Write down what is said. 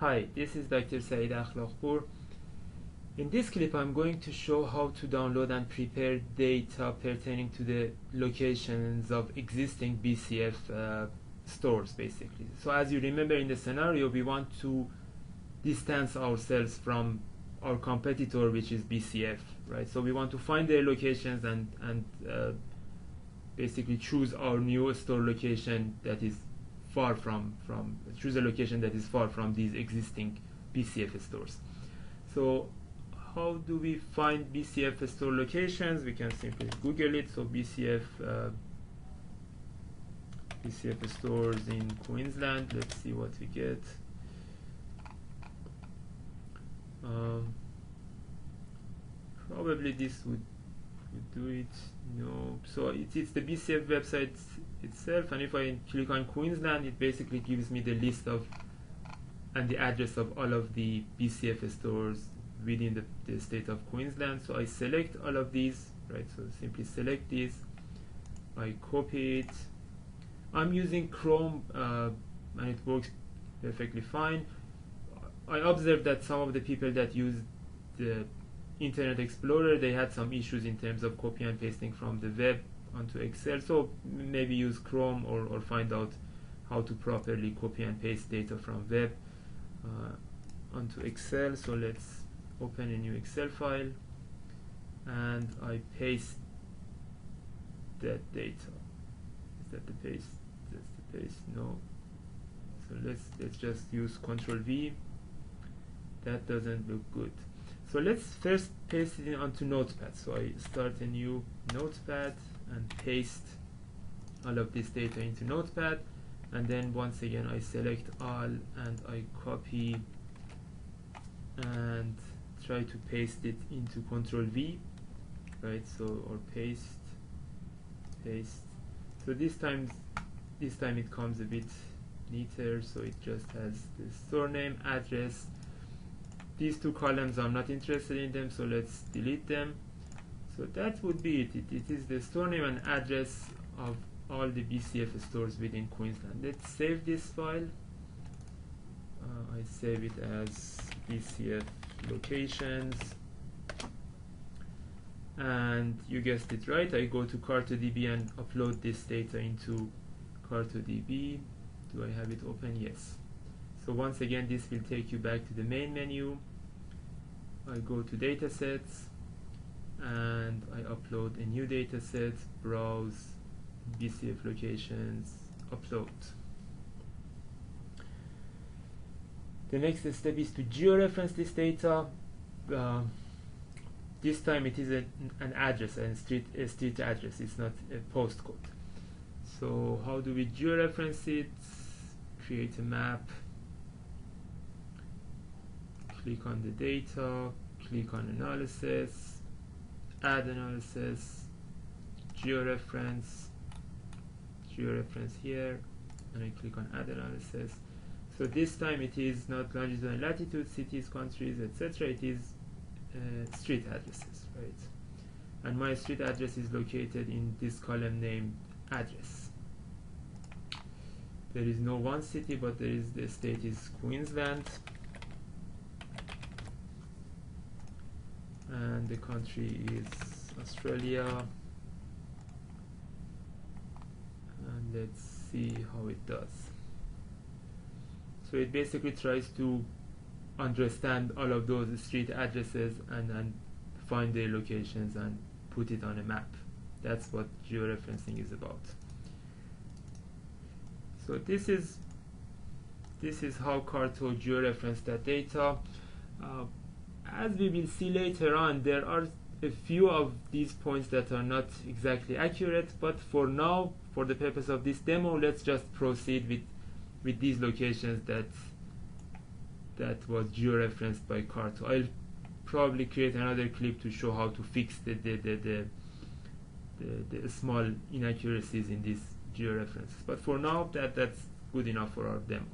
Hi, this is Dr. Saeed Akhlaqpour. In this clip, I'm going to show how to download and prepare data pertaining to the locations of existing BCF stores, basically. So as you remember in the scenario, we want to distance ourselves from our competitor, which is BCF, right? So we want to find their locations and basically choose our new store location that is far from choose a location that is far from these existing BCF stores. So how do we find BCF store locations? We can simply Google it. So BCF stores in Queensland. Let's see what we get. Probably this would do it. No, so it's the BCF website itself, and if I click on Queensland, it basically gives me the list of and the address of all of the BCF stores within the state of Queensland. So I select all of these, right? So simply select this, I copy it. I'm using Chrome and it works perfectly fine. I observed that some of the people that use the Internet Explorer, they had some issues in terms of copy and pasting from the web onto Excel, so maybe use Chrome or find out how to properly copy and paste data from web onto Excel. So let's open a new Excel file and I paste that data. Is that the paste? That's the paste. No. So let's just use Ctrl V. That doesn't look good. So let's first paste it onto Notepad. So I start a new Notepad and paste all of this data into Notepad, and then once again I select all and I copy and try to paste it into Ctrl V, right? So or paste. So this time it comes a bit neater. So it just has the store name, address. These two columns I'm not interested in them, so let's delete them. So that would be it. It is the store name and address of all the BCF stores within Queensland. Let's save this file. I save it as BCF locations, and you guessed it right, I go to CartoDB and upload this data into CartoDB. Do I have it open? Yes. So once again, this will take you back to the main menu. I go to datasets and I upload a new dataset, browse BCF locations, upload. The next step is to georeference this data. This time it is an address, a street address, it's not a postcode. So how do we georeference it? Create a map. Click on the data, click on analysis, add analysis, georeference here, and I click on add analysis. So this time it is not longitude and latitude, cities, countries, etc. It is street addresses, right? And my street address is located in this column named address. There is no one city, but there is, the state is Queensland. And the country is Australia, and let's see how it does. So it basically tries to understand all of those street addresses and find their locations and put it on a map. That's what georeferencing is about. So this is how Carto georeferenced that data. As we will see later on, there are a few of these points that are not exactly accurate, but for now, for the purpose of this demo, let's just proceed with these locations that was georeferenced by Carto. I'll probably create another clip to show how to fix the small inaccuracies in these georeferences, but for now that's good enough for our demo.